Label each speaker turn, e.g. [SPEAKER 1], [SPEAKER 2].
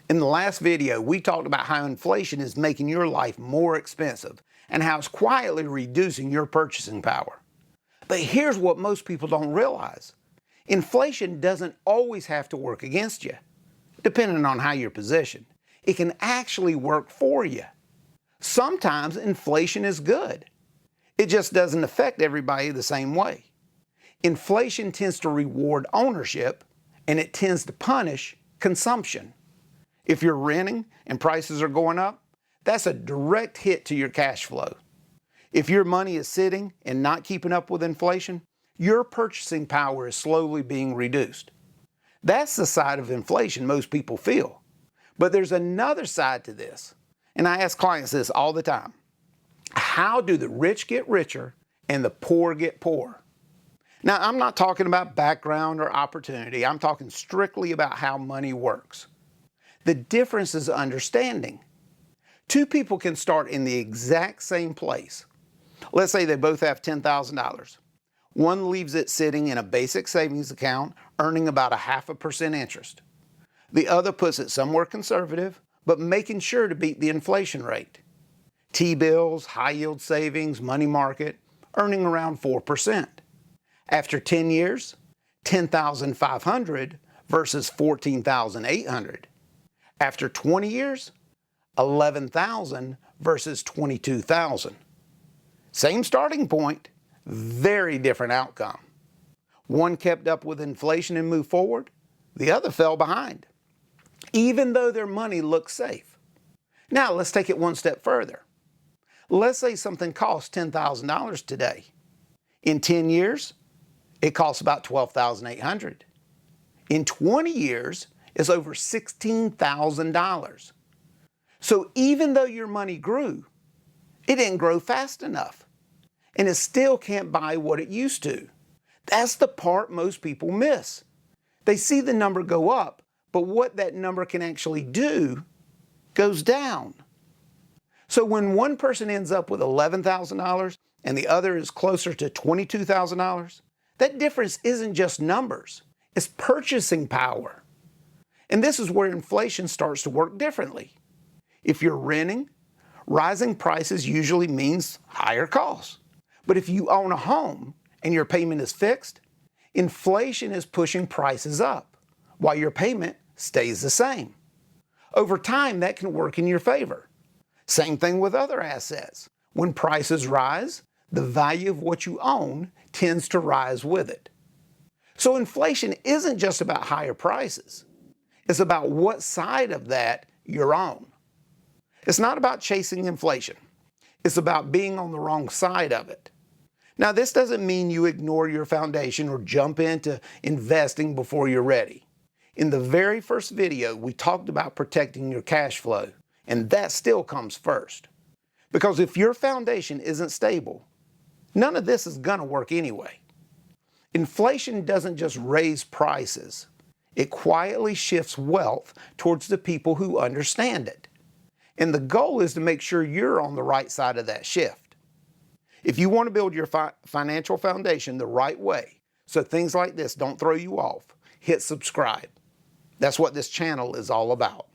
[SPEAKER 1] In the last video, we talked about how inflation is making your life more expensive and how it's quietly reducing your purchasing power. But here's what most people don't realize. Inflation doesn't always have to work against you, depending on how you're positioned. It can actually work for you. Sometimes inflation is good. It just doesn't affect everybody the same way. Inflation tends to reward ownership, and it tends to punish consumption. If you're renting and prices are going up, that's a direct hit to your cash flow. If your money is sitting and not keeping up with inflation, your purchasing power is slowly being reduced. That's the side of inflation most people feel. But there's another side to this, and I ask clients this all the time. How do the rich get richer and the poor get poorer? Now, I'm not talking about background or opportunity. I'm talking strictly about how money works. The difference is understanding. Two people can start in the exact same place. Let's say they both have $10,000. One leaves it sitting in a basic savings account, earning about 0.5% interest. The other puts it somewhere conservative, but making sure to beat the inflation rate. T-bills, high-yield savings, money market, earning around 4%. After 10 years, $10,500 versus $14,800. After 20 years, $11,000 versus $22,000. Same starting point, very different outcome. One kept up with inflation and moved forward, the other fell behind, even though their money looked safe. Now let's take it one step further. Let's say something costs $10,000 today. In 10 years, it costs about $12,800. In 20 years, it's over $16,000. So even though your money grew, it didn't grow fast enough. And it still can't buy what it used to. That's the part most people miss. They see the number go up, but what that number can actually do goes down. So when one person ends up with $11,000 and the other is closer to $22,000, that difference isn't just numbers, it's purchasing power. And this is where inflation starts to work differently. If you're renting, rising prices usually means higher costs. But if you own a home and your payment is fixed, inflation is pushing prices up while your payment stays the same. Over time, that can work in your favor. Same thing with other assets. When prices rise, the value of what you own tends to rise with it. So inflation isn't just about higher prices. It's about what side of that you're on. It's not about chasing inflation. It's about being on the wrong side of it. Now, this doesn't mean you ignore your foundation or jump into investing before you're ready. In the very first video, we talked about protecting your cash flow, and that still comes first. Because if your foundation isn't stable, none of this is gonna work anyway. Inflation doesn't just raise prices. It quietly shifts wealth towards the people who understand it. And the goal is to make sure you're on the right side of that shift. If you want to build your financial foundation the right way, so things like this don't throw you off, hit subscribe. That's what this channel is all about.